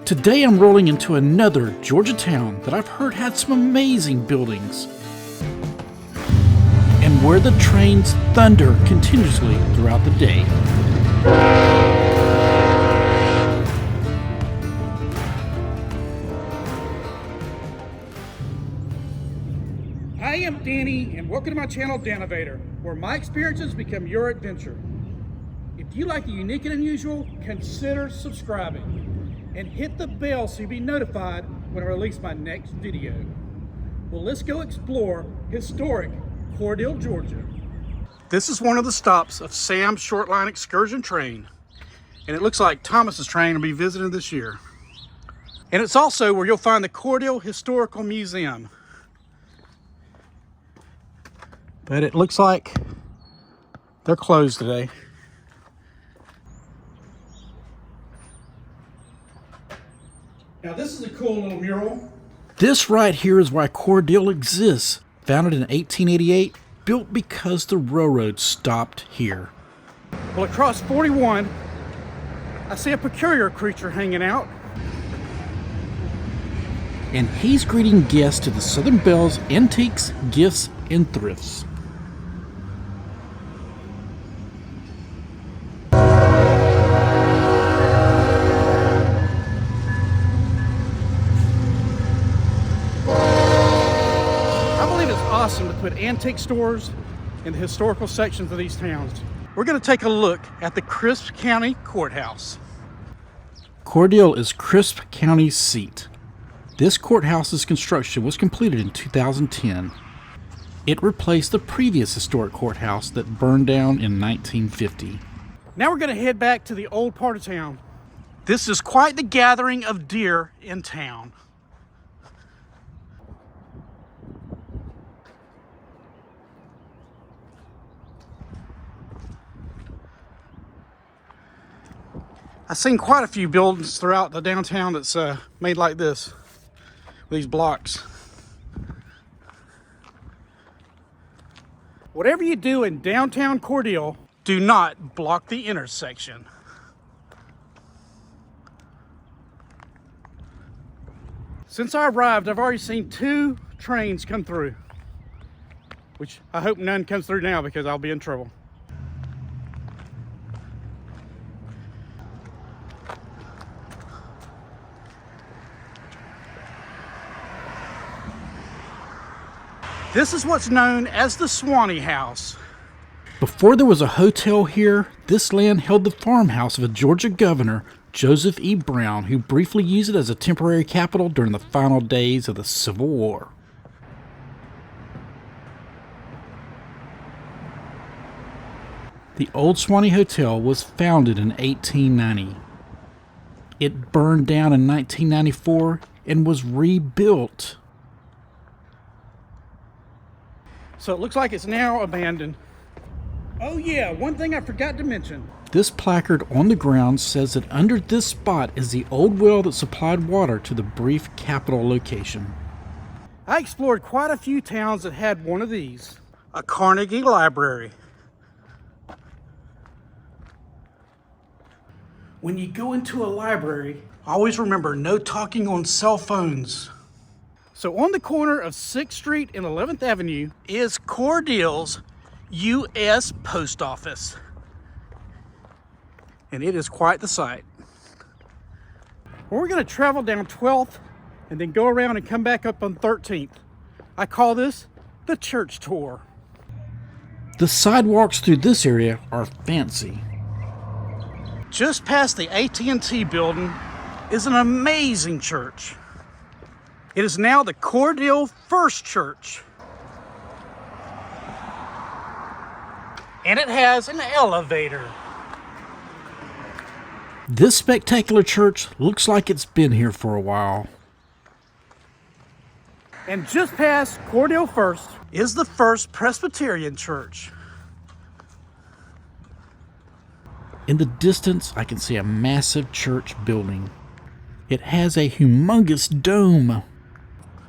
Today I'm rolling into another Georgia town that I've heard had some amazing buildings, and where the trains thunder continuously throughout the day. I am Danny, and welcome to my channel, Danovator, where my experiences become your adventure. If you like the unique and unusual, consider subscribing and hit the bell so you'll be notified when I release my next video. Well, let's go explore historic Cordele, Georgia. This is one of the stops of Sam's short line excursion train, and it looks like Thomas's train will be visiting this year. And it's also where you'll find the Cordele Historical Museum. But it looks like they're closed today. Now this is a cool little mural. This right here is why Cordele exists. Founded in 1888, built because the railroad stopped here. Well, across 41, I see a peculiar creature hanging out. And he's greeting guests to the Southern Belle's Antiques, Gifts, and Thrifts. Awesome to put antique stores in the historical sections of these towns. We're going to take a look at the Crisp County Courthouse. Cordele is Crisp County's seat. This courthouse's construction was completed in 2010. It replaced the previous historic courthouse that burned down in 1950. Now we're going to head back to the old part of town. This is quite the gathering of deer in town. I've seen quite a few buildings throughout the downtown that's made like this, these blocks. Whatever you do in downtown Cordele, do not block the intersection. Since I arrived, I've already seen 2 trains come through, which I hope none comes through now because I'll be in trouble. This is what's known as the Swanee House. Before there was a hotel here, this land held the farmhouse of a Georgia governor, Joseph E. Brown, who briefly used it as a temporary capital during the final days of the Civil War. The old Swanee Hotel was founded in 1890. It burned down in 1994 and was rebuilt. So it looks like it's now abandoned. Oh yeah, one thing I forgot to mention. This placard on the ground says that under this spot is the old well that supplied water to the brief Capitol location. I explored quite a few towns that had one of these. A Carnegie Library. When you go into a library, always remember no talking on cell phones. So on the corner of 6th Street and 11th Avenue is Cordele's U.S. Post Office. And it is quite the sight. Well, we're going to travel down 12th and then go around and come back up on 13th. I call this the church tour. The sidewalks through this area are fancy. Just past the AT&T building is an amazing church. It is now the Cordele First Church. And it has an elevator. This spectacular church looks like it's been here for a while. And just past Cordele First is the First Presbyterian Church. In the distance, I can see a massive church building. It has a humongous dome.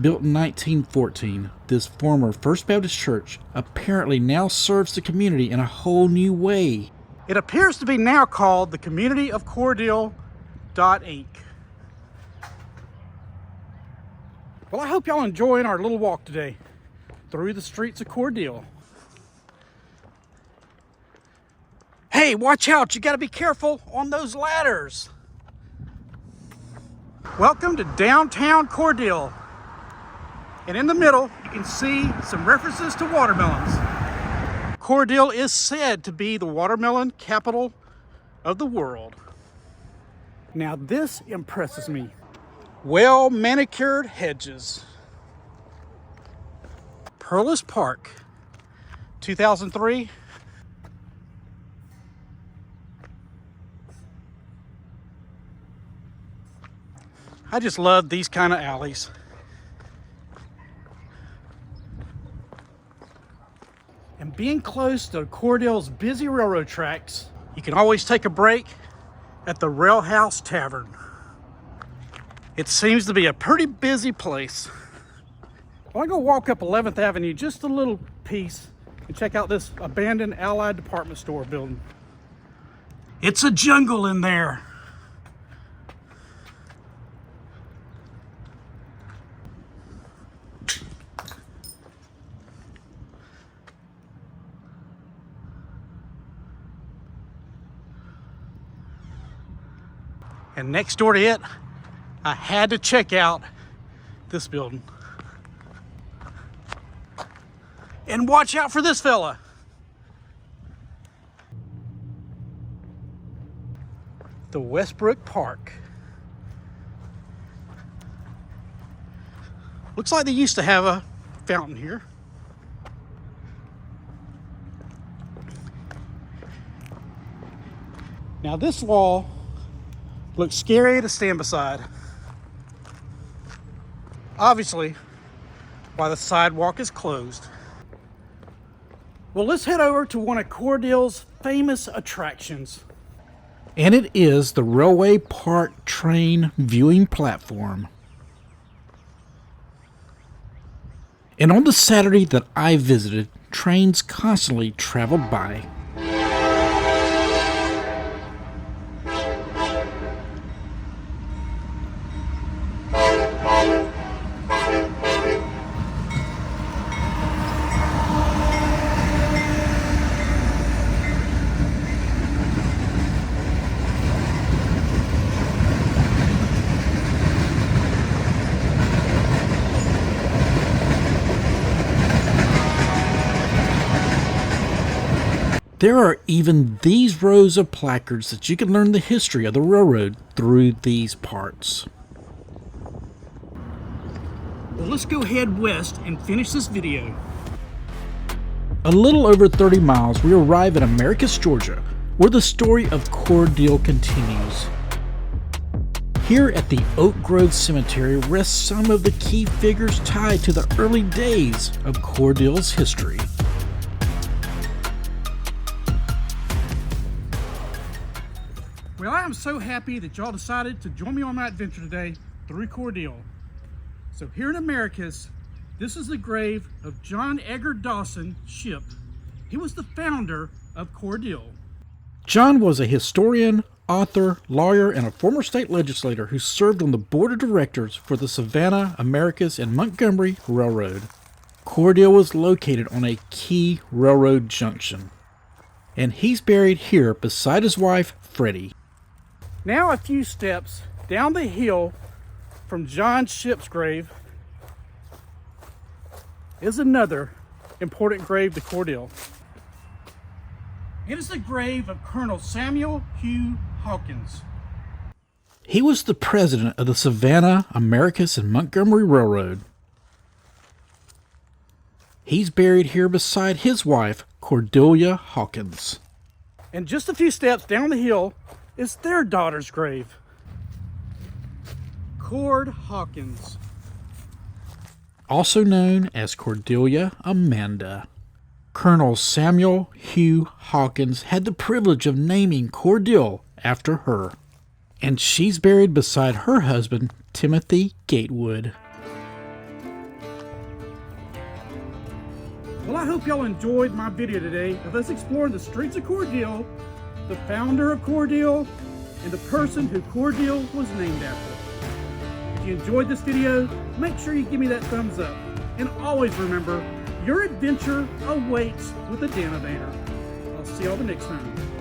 Built in 1914, this former First Baptist Church apparently now serves the community in a whole new way. It appears to be now called the Community of Cordele, Inc. Well, I hope y'all enjoying our little walk today through the streets of Cordele. Hey, watch out, you gotta be careful on those ladders. Welcome to downtown Cordele. And in the middle, you can see some references to watermelons. Cordele is said to be the watermelon capital of the world. Now this impresses me. Well manicured hedges. Perlis Park, 2003. I just love these kind of alleys. And being close to Cordele's busy railroad tracks, you can always take a break at the Rail House Tavern. It seems to be a pretty busy place. Well, I'm gonna walk up 11th Avenue just a little piece and check out this abandoned Allied department store building. It's a jungle in there. And next door to it, I had to check out this building. And watch out for this fella. The Westbrook Park. Looks like they used to have a fountain here. Now this wall looks scary to stand beside. Obviously, why the sidewalk is closed. Well, let's head over to one of Cordele's famous attractions. And it is the Railway Park Train Viewing Platform. And on the Saturday that I visited, trains constantly traveled by. There are even these rows of placards that you can learn the history of the railroad through these parts. Well, let's go head west and finish this video. A little over 30 miles, we arrive at Americus, Georgia, where the story of Cordele continues. Here at the Oak Grove Cemetery rests some of the key figures tied to the early days of Cordele's history. Well, I am so happy that y'all decided to join me on my adventure today through Cordele. So here in Americus, this is the grave of John Edgar Dawson, Shipp. He was the founder of Cordele. John was a historian, author, lawyer, and a former state legislator who served on the board of directors for the Savannah, Americus, and Montgomery Railroad. Cordele was located on a key railroad junction, and he's buried here beside his wife, Freddie. Now a few steps down the hill from John Shipp's grave is another important grave to Cordele. It is the grave of Colonel Samuel Hugh Hawkins. He was the president of the Savannah, Americus, and Montgomery Railroad. He's buried here beside his wife, Cordele Hawkins. And just a few steps down the hill is their daughter's grave, Cord Hawkins, also known as Cordele Amanda. Colonel Samuel Hugh Hawkins had the privilege of naming Cordele after her, and she's buried beside her husband, Timothy Gatewood. Well, I hope y'all enjoyed my video today of us exploring the streets of Cordele, the founder of Cordele, and the person who Cordele was named after. If you enjoyed this video, make sure you give me that thumbs up. And always remember, your adventure awaits with the Danovator. I'll see y'all the next time.